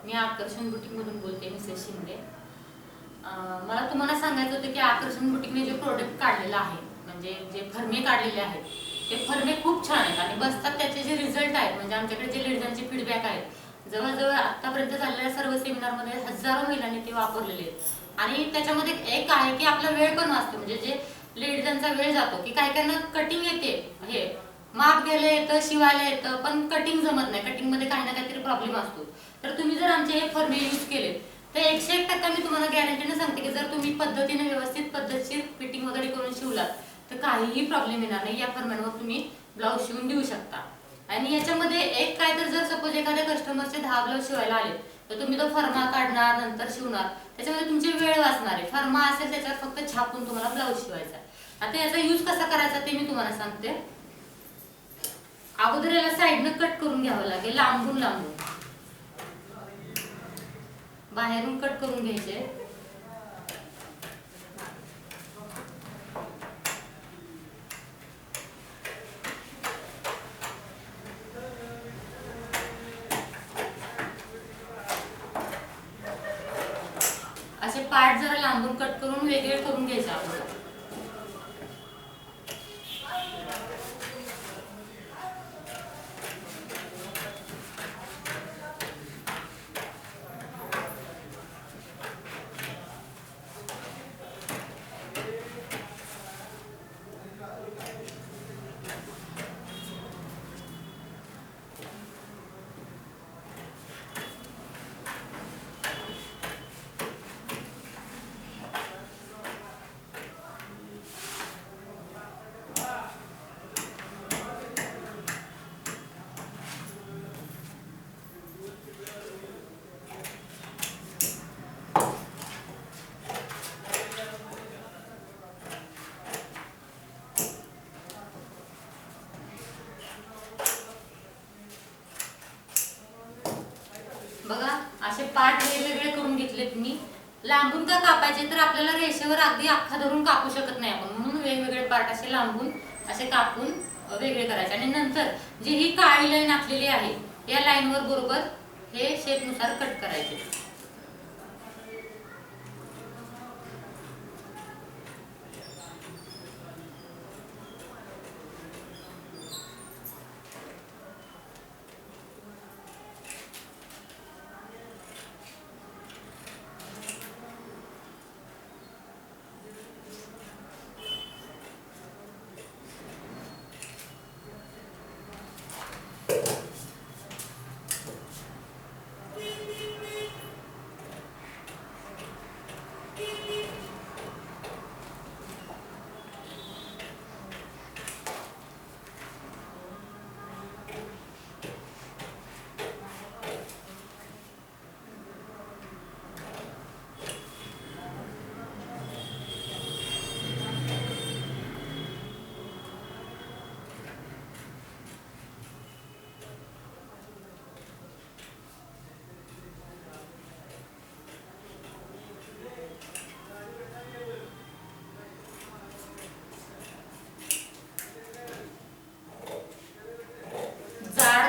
मी आकर्षण बुटीकमधून बोलते, मिसेस शिंदे. मला तुम्हाला सांगायचं होतं की आकर्षण बुटीकने जे प्रोडक्ट काढलेलं आहे, म्हणजे जे फर्मे काढलेले आहेत, ते फर्मे खूप छान आहेत आणि बसतात त्याचे जे रिझल्ट आहेत, म्हणजे आमच्याकडे जे लेडीजांचे फीडबॅक आहेत, जवळजवळ आतापर्यंत झालेल्या सर्व सेमिनारमध्ये हजारो महिलांनी ते वापरलेले आहेत. आणि त्याच्यामध्ये एक आहे की आपला वेळ पण वाचतो, म्हणजे जे लेडीजांचा वेळ जातो की काही काहींना कटिंग येते, हे माप घ्यायला येतं, शिवायला येतं, पण कटिंग जमत नाही, कटिंग मध्ये काही ना काहीतरी प्रॉब्लेम असतो. तर तुम्ही जर आमचे हे फर्मे यूज केले तर 101% मी तुम्हाला गॅरंटीने सांगते की जर तुम्ही पद्धतीने व्यवस्थित पद्धतशीर फिटिंग वगैरे करून शिवलात तर काहीही प्रॉब्लेम येणार नाही. या फर्म्यांवर तुम्ही ब्लाऊज शिवून देऊ शकता. आणि याच्यामध्ये एक काय तर जर सपोज एखाद्या कस्टमरचे 10 ब्लाऊज शिवायला आले तर तुम्ही तो फर्मा काढणार, नंतर शिवणार, त्याच्यामध्ये तुमची वेळ वाचणार आहे. फर्मा असेल त्याच्यावर फक्त छापून तुम्हाला ब्लाऊज शिवायचा. आता याचा यूज कसा करायचा ते मी तुम्हाला सांगते. अगोदर याला साईडनं कट करून घ्यावं लागेल, लांबून लांबून बाहेरून कट करून घ्यायचे. असे पार्ट जरा लांबून कट करून वेगळे करून घ्यायचे अगोदर. बघा असे पार्ट वेगवेगळे करून घेतलेत मी. लांबून का कापायचे तर आपल्याला रेषेवर अगदी अख्खा धरून कापू शकत नाही आपण, म्हणून वेगवेगळे पार्ट असे लांबून असे कापून वेगळे करायचे. आणि नंतर जी ही काळी लाईन आखलेली आहे या लाईनवर बरोबर हे शेपनुसार कट करायचे.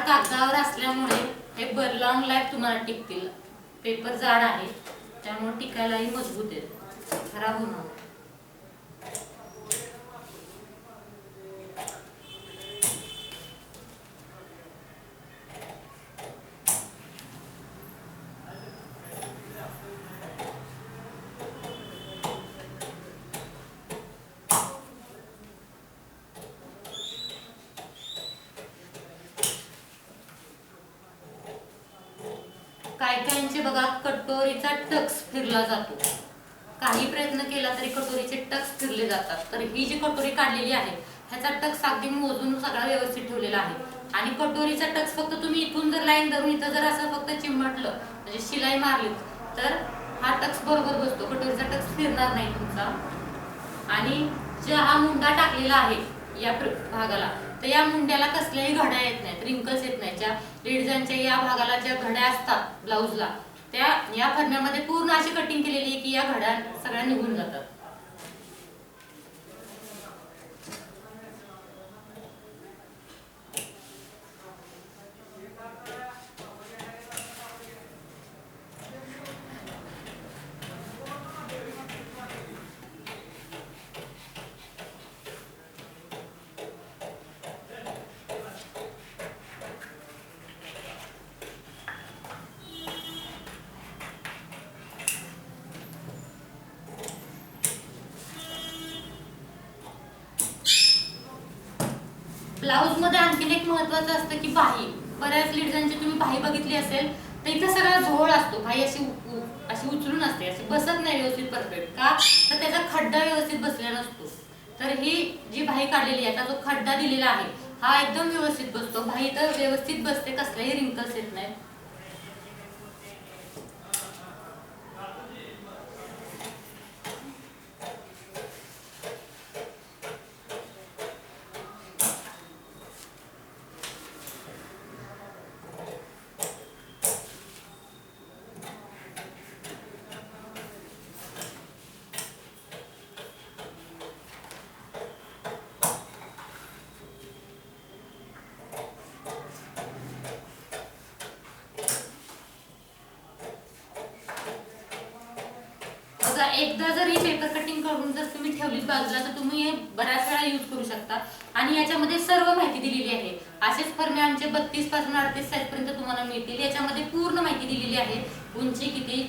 कागदावर असल्यामुळे हे लॉंग लाईफ तुम्हाला टिकतील. पेपर जाड आहे त्यामुळे टिकायलाही मजबूत आहे, खराब होणार. काही काहींचे बघा कटोरीचा टक्स फिरला जातो, काही प्रयत्न केला तरी कटोरीचे टक्स फिरले जातात. तर ही जी कटोरी काढलेली आहे ह्याचा टक्स अगदी मोजून सगळा व्यवस्थित ठेवलेला आहे. आणि कटोरीचा टक्स फक्त तुम्ही इथून जर लाईन धरून इथं जर असं फक्त चिमटलं म्हणजे शिलाई मारली तर हा टक्स बरोबर बसतो, कटोरीचा टक्स फिरणार नाही तुमचा. आणि जो हा मुंडा टाकलेला आहे या भागाला, तर या मुंड्याला कसल्याही घड्या येत नाहीत, रिंकल्स येत नाही. ज्या लेडीजांच्या या भागाला ज्या घड्या असतात ब्लाऊजला, त्या या फरम्यामध्ये पूर्ण अशी कटिंग केलेली आहे की या घड्या सगळ्या निघून जातात. महत्वाचं असतं की बाही, बऱ्याच लेडीजांची तुम्ही बाही बघितली असेल तर इथं सगळा झोळ असतो, बाही अशी अशी उचलून असते, अशी बसत नाही व्यवस्थित परफेक्ट, का तर त्याचा खड्डा व्यवस्थित बसलेला नसतो. तर ही जी बाही काढलेली आहे त्याचा जो खड्डा दिलेला आहे हा एकदम व्यवस्थित बसतो, बाही तर व्यवस्थित बसते, कसलेही रिंकल्स येत नाही. बघा, एकदा जर ही पेपर कटिंग करून जर तुम्ही ठेवलीत बाजूला तर तुम्ही हे बऱ्याच वेळा यूज करू शकता. आणि याच्यामध्ये सर्व माहिती दिलेली आहे. असेच फर्मे आमचे 32 पासून 38 साईज पर्यंत तुम्हाला मिळतील. याच्यामध्ये पूर्ण माहिती दिलेली आहे, उंची किती,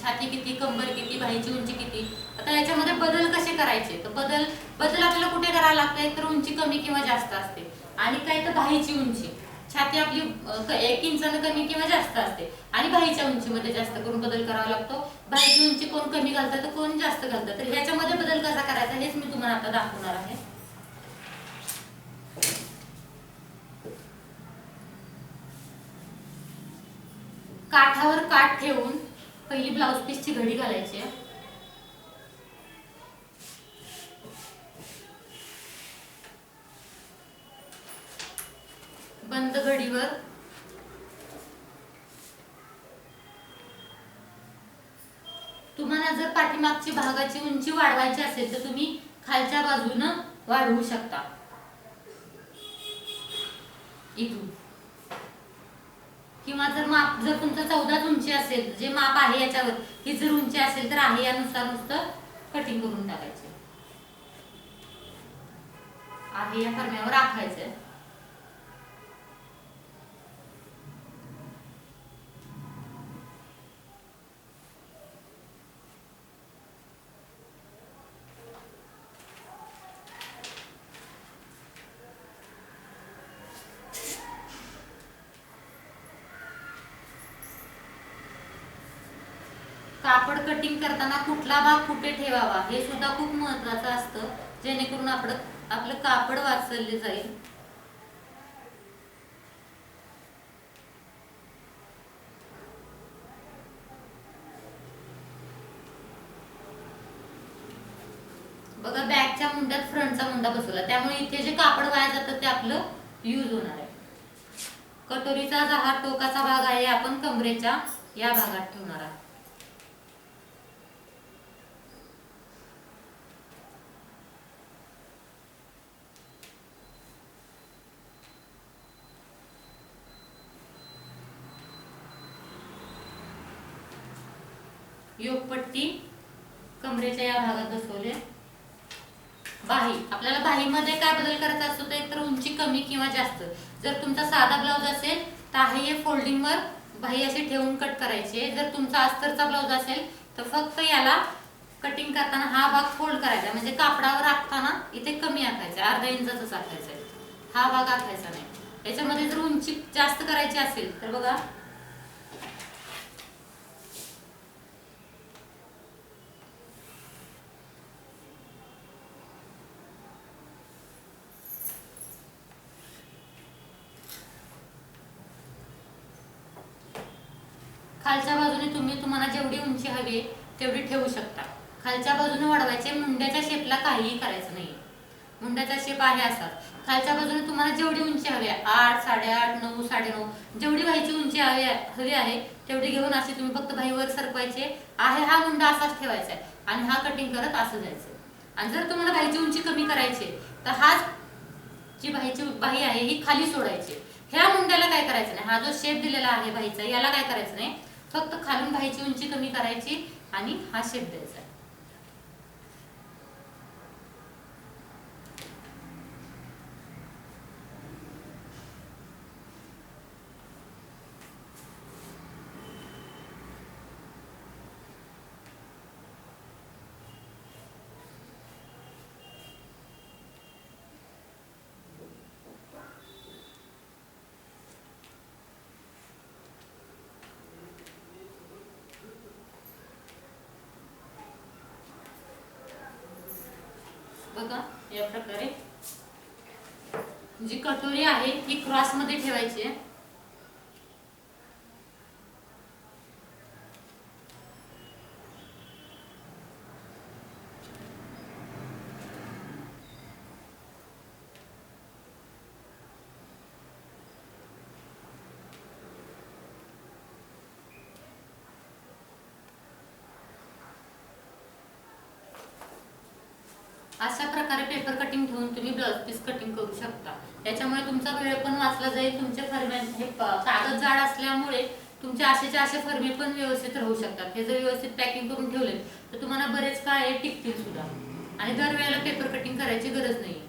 छाती किती, कंबर किती, बाहीची उंची किती. आता याच्यामध्ये बदल कसे करायचे, तर बदल आपल्याला कुठे करायला लागते, तर उंची कमी किंवा जास्त असते. आणि काय तर बाहीची उंची, छाती आपली 1 इंचानं कमी किंवा जास्त असते आणि बाहीच्या उंचीमध्ये जास्त करून बदल करावा लागतो. बाहीची उंची कोण कमी घालतात तर कोण जास्त घालतात, तर ह्याच्यामध्ये बदल कसा करायचा हेच मी तुम्हाला आता दाखवणार आहे. काठावर काठ ठेवून पहिली ब्लाउज पीसची घडी घालायची आहे. बंद घडीवर तुम्हाला जर पाठीमागची भागाची उंची वाढवायची असेल तर तुम्ही खालच्या बाजूनं वाढवू शकता, इथून. किंवा जर तुमचं 14 उंची असेल, जे माप आहे याच्यावर ही जर उंची असेल तर आहे यानुसार नुसतं कटिंग करून टाकायचे आहे, या फरम्यावर राखायचं. कापड कटिंग करताना कुठला भाग कुठे ठेवावा हे सुद्धा खूप महत्वाचं असतं, जेणेकरून आपलं कापड वाचले जाईल. बघा, बॅकच्या मुंड्यात फ्रंटचा मुंडा बसवला, त्यामुळे इथे जे कापड वाया जातं ते आपलं यूज होणार आहे. कटोरीचा जो हा टोकाचा भाग आहे आपण कमरेच्या या भागात ठेवणार आहे. योगपट्टी कमरेच्या या भागात बसवले. बाही, आपल्याला बाहीमध्ये काय बदल करायचा असतो तर एकतर उंची कमी किंवा जास्त. जर तुमचा साधा ब्लाउज असेल तर आहे हे फोल्डिंगवर बाही अशी ठेवून कट करायची. जर तुमचा अस्तरचा ब्लाउज असेल तर फक्त याला कटिंग करताना हा भाग फोल्ड करायचा, म्हणजे कापडावर आखताना इथे कमी आखायचा, अर्धा इंचाच आखायचा, हा भाग आखायचा नाही. याच्यामध्ये जर उंची जास्त करायची असेल तर बघा, खालच्या बाजूने तुम्हाला जेवढी उंची हवी तेवढी ठेवू शकता. खालच्या बाजूने वाढवायचे, मुंड्याच्या शेपला काहीही करायचं नाही. मुंड्याचा शेप आहे असाच. खालच्या बाजूने तुम्हाला जेवढी उंची हवी आहे, 8, 8.5, 9, 9.5, जेवढी बाहीची उंची हवी आहे तेवढी घेऊन अशी तुम्ही फक्त बाहीवर सरकवायचे आहे. हा मुंडा असाच ठेवायचा आहे आणि हा कटिंग करत असं जायचं. आणि जर तुम्हाला बाहीची उंची कमी करायची तर हाच जी बाहीची बाही आहे ही खाली सोडायची. ह्या मुंड्याला काय करायचं नाही, हा जो शेप दिलेला आहे बाहीचा याला काय करायचं नाही, फक्त खालून बाहीची उंची कमी करायची आणि हा शेप द्यायचा. बघा या प्रकारे जी कटोरी आहे ही क्रॉस मध्ये ठेवायची आहे. अशा प्रकारे पेपर कटिंग ठेवून तुम्ही ब्लाउज पीस कटिंग करू शकता. त्याच्यामुळे तुमचा वेळ पण वाचला जाईल. तुमचे फरमे हे कागद जाड असल्यामुळे तुमचे आशेच्या असे फरमे पण व्यवस्थित राहू शकतात. हे जर व्यवस्थित पॅकिंग करून ठेवले तर तुम्हाला बरेच काळ टिकतील सुद्धा आणि दर वेळेला पेपर कटिंग करायची गरज नाही.